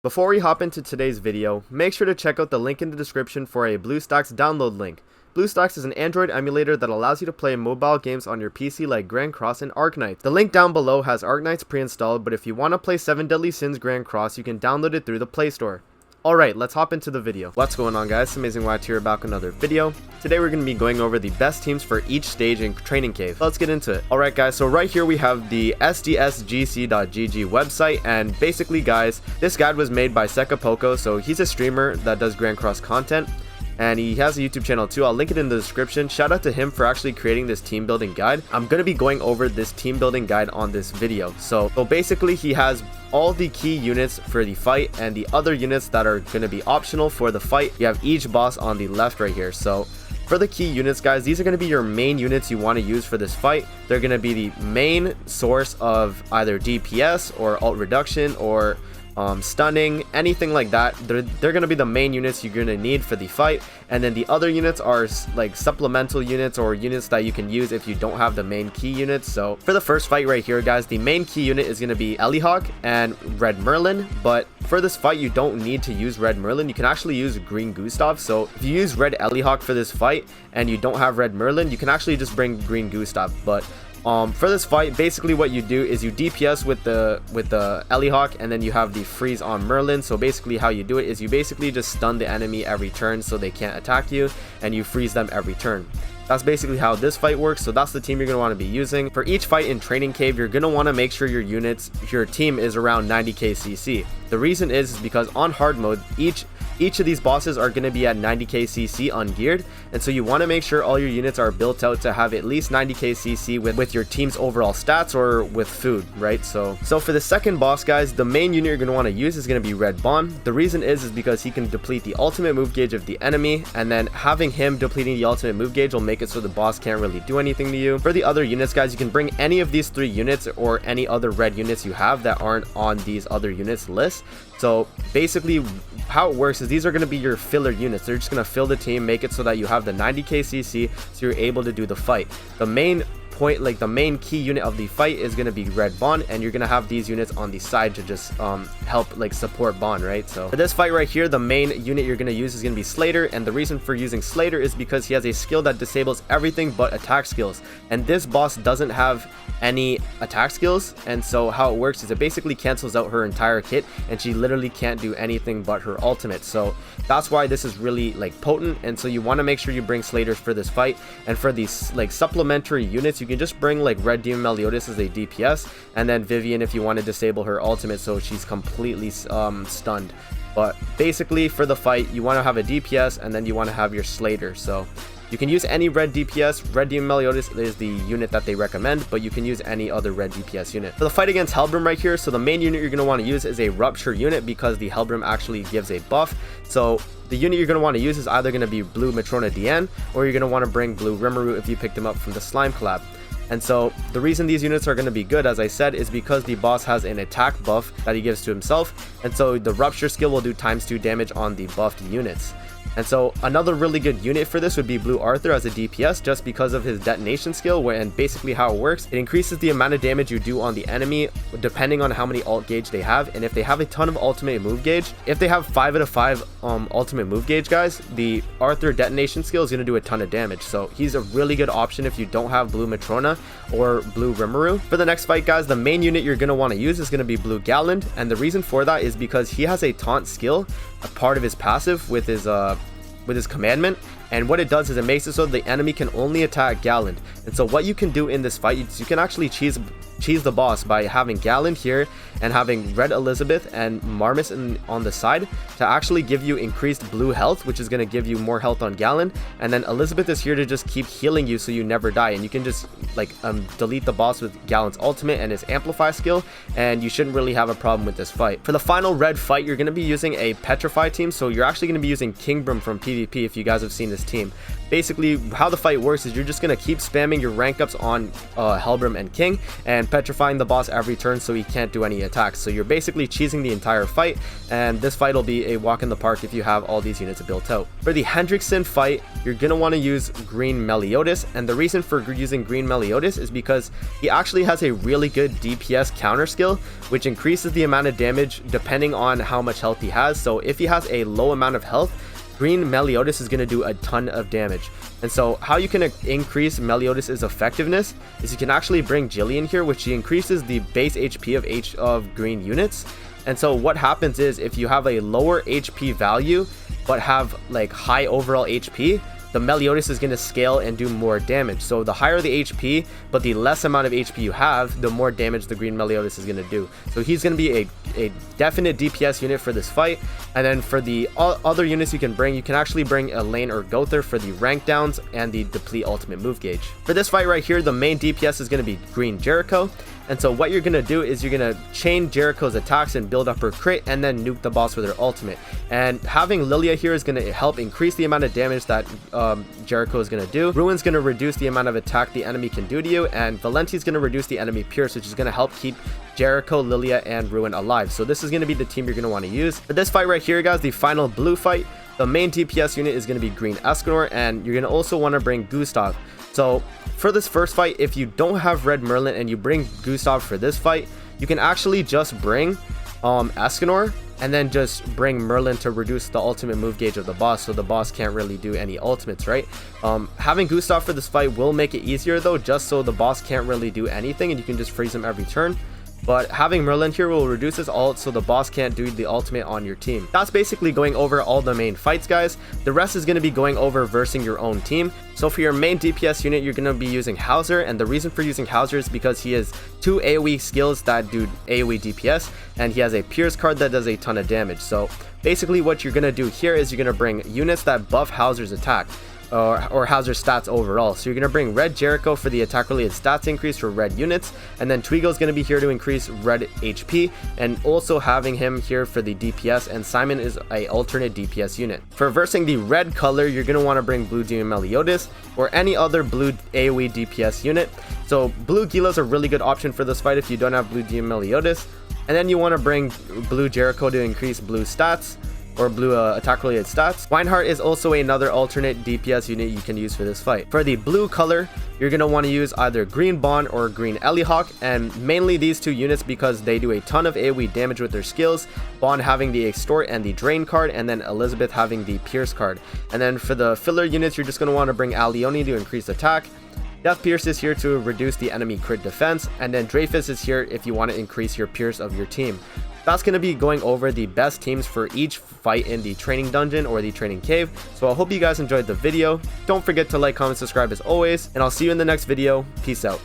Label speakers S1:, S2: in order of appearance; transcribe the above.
S1: Before we hop into today's video, make sure to check out the link in the description for a BlueStacks download link. BlueStacks is an Android emulator that allows you to play mobile games on your PC like Grand Cross and Arknights. The link down below has Arknights pre-installed, but if you want to play 7 Deadly Sins Grand Cross, you can download it through the Play Store. Alright, let's hop into the video. What's going on, guys? It's Amazing White here, back with another video. Today we're going to be going over the best teams for each stage in Training Cave. Let's get into it. Alright guys, so right here we have the sdsgc.gg website, and basically guys, this guide was made by Sekapoko, so he's a streamer that does Grand Cross content. And he has a YouTube channel too. I'll link it in the description. Shout out to him for actually creating this team building guide. I'm going to be going over this team building guide on this video. So basically he has all the key units for the fight and the other units that are going to be optional for the fight. You have each boss on the left right here. So for the key units, guys, these are going to be your main units you want to use for this fight. They're going to be the main source of either DPS or ult reduction or stunning, anything like that. They're going to be the main units you're going to need for the fight, and then the other units are like supplemental units or units that you can use if you don't have the main key units. So for the first fight right here, guys, the main key unit is going to be Elihawk and Red Merlin, but for this fight you don't need to use Red Merlin. You can actually use Green Gustav. So if you use Red Elihawk for this fight and you don't have Red Merlin, you can actually just bring Green Gustav. But for this fight, basically what you do is you DPS with the Elihawk, and then you have the freeze on Merlin. So basically how you do it is you basically just stun the enemy every turn so they can't attack you, and you freeze them every turn. That's basically how this fight works. So that's the team you're going to want to be using. For each fight in Training Cave, you're going to want to make sure your team is around 90k CC. The reason is because on hard mode, each of these bosses are going to be at 90k CC ungeared, and so you want to make sure all your units are built out to have at least 90k CC with your team's overall stats or with food, right? So for the second boss, guys, the main unit you're going to want to use is going to be Red Bond. The reason is because he can deplete the ultimate move gauge of the enemy, and then having him depleting the ultimate move gauge will make it so the boss can't really do anything to you. For the other units, guys, you can bring any of these 3 units or any other red units you have that aren't on these other units list. So basically how it works is these are going to be your filler units. They're just going to fill the team, make it so that you have the 90k CC so you're able to do the fight. The main point, like the main key unit of the fight, is going to be Red Bond, and you're going to have these units on the side to just help like support Bond, right? So for this fight right here, the main unit you're going to use is going to be Slater, and the reason for using Slater is because he has a skill that disables everything but attack skills, and this boss doesn't have any attack skills, and so how it works is it basically cancels out her entire kit, and she literally can't do anything but her ultimate. So that's why this is really like potent, and so you want to make sure you bring Slaters for this fight. And for these like supplementary units, you can just bring like Red Demon Meliodas as a DPS, and then Vivian if you want to disable her ultimate so she's completely stunned. But basically for the fight, you want to have a DPS, and then you want to have your Slater. So you can use any red DPS. Red Demon Meliodas is the unit that they recommend, but you can use any other red DPS unit. For the fight against Hellbrim right here, so the main unit you're going to want to use is a Rupture unit because the Hellbrim actually gives a buff. So the unit you're going to want to use is either going to be Blue Matrona Diane, or you're going to want to bring Blue Rimuru if you picked him up from the Slime collab. And so the reason these units are going to be good, as I said, is because the boss has an attack buff that he gives to himself, and so the Rupture skill will do ×2 damage on the buffed units. And so another really good unit for this would be Blue Arthur as a DPS, just because of his detonation skill, and basically how it works, it increases the amount of damage you do on the enemy depending on how many ult gauge they have. And if they have a ton of ultimate move gauge, if they have 5 out of 5 ultimate move gauge, guys, the Arthur detonation skill is going to do a ton of damage. So he's a really good option if you don't have Blue Matrona or Blue Rimuru. For the next fight, guys, the main unit you're going to want to use is going to be Blue Galland, and the reason for that is because he has a taunt skill, a part of his passive with his commandment, and what it does is it makes it so the enemy can only attack Galland. And so what you can do in this fight is you can actually cheese the boss by having Galland here and having Red Elizabeth and Marmus on the side to actually give you increased blue health, which is going to give you more health on Galland, and then Elizabeth is here to just keep healing you so you never die, and you can just like delete the boss with Galland's ultimate and his amplify skill, and you shouldn't really have a problem with this fight. For the final red fight, you're going to be using a petrify team, so you're actually going to be using Kingbrim from PvP if you guys have seen this team. Basically how the fight works is you're just going to keep spamming your rank ups on Hellbrim and King, and and petrifying the boss every turn so he can't do any attacks. So you're basically cheesing the entire fight, and this fight will be a walk in the park if you have all these units built out. For the Hendrickson fight, you're going to want to use Green Meliodas, and the reason for using Green Meliodas is because he actually has a really good DPS counter skill, which increases the amount of damage depending on how much health he has. So if he has a low amount of health, Green Meliodas is going to do a ton of damage. And so how you can increase Meliodas' effectiveness is you can actually bring Jillian here, which she increases the base HP of each of green units. And so what happens is if you have a lower HP value but have like high overall HP, the Meliodas is going to scale and do more damage. So the higher the HP, but the less amount of HP you have, the more damage the Green Meliodas is going to do. So he's going to be a definite DPS unit for this fight. And then for the other units you can actually bring Elaine or Gother for the rank downs and the deplete ultimate move gauge. For this fight right here, the main DPS is going to be Green Jericho. And so what you're going to do is you're going to chain Jericho's attacks and build up her crit and then nuke the boss with her ultimate. And having Lilia here is going to help increase the amount of damage that Jericho is going to do. Ruin's going to reduce the amount of attack the enemy can do to you, and Valenti's going to reduce the enemy pierce, which is going to help keep Jericho, Lilia, and Ruin alive. So this is going to be the team you're going to want to use. For this fight right here, guys, the final blue fight, the main DPS unit is going to be Green Escanor, and you're going to also want to bring Gustav. So for this first fight, if you don't have Red Merlin and you bring Gustav for this fight, you can actually just bring Escanor and then just bring Merlin to reduce the ultimate move gauge of the boss, so the boss can't really do any ultimates, right? Having Gustav for this fight will make it easier though, just so the boss can't really do anything and you can just freeze him every turn. But having Merlin here will reduce his ult so the boss can't do the ultimate on your team. That's basically going over all the main fights, guys. The rest is going to be going over versing your own team. So for your main DPS unit, you're going to be using Hauser, and the reason for using Hauser is because he has 2 AoE skills that do AoE DPS, and he has a Pierce card that does a ton of damage. So basically what you're going to do here is you're going to bring units that buff Hauser's attack. Or Hauser's stats overall. So you're going to bring Red Jericho for the attack related stats increase for red units, and then Tweagle's going to be here to increase red HP, and also having him here for the DPS, and Simon is a alternate DPS unit. For versing the red color, you're going to want to bring Blue Demon Meliodas or any other blue AoE DPS unit. So Blue Gila's a really good option for this fight if you don't have Blue Demon Meliodas, and then you want to bring Blue Jericho to increase blue stats or blue attack related stats. Weinhardt is also another alternate DPS unit you can use for this fight. For the blue color, you're going to want to use either Green Bond or Green Elihawk, and mainly these two units because they do a ton of AoE damage with their skills, Bond having the Extort and the Drain card, and then Elizabeth having the Pierce card. And then for the filler units, you're just going to want to bring Alioni to increase attack. Death Pierce is here to reduce the enemy crit defense, and then Dreyfus is here if you want to increase your Pierce of your team. That's going to be going over the best teams for each fight in the training dungeon or the training cave. So I hope you guys enjoyed the video. Don't forget to like, comment, subscribe as always, and I'll see you in the next video. Peace out.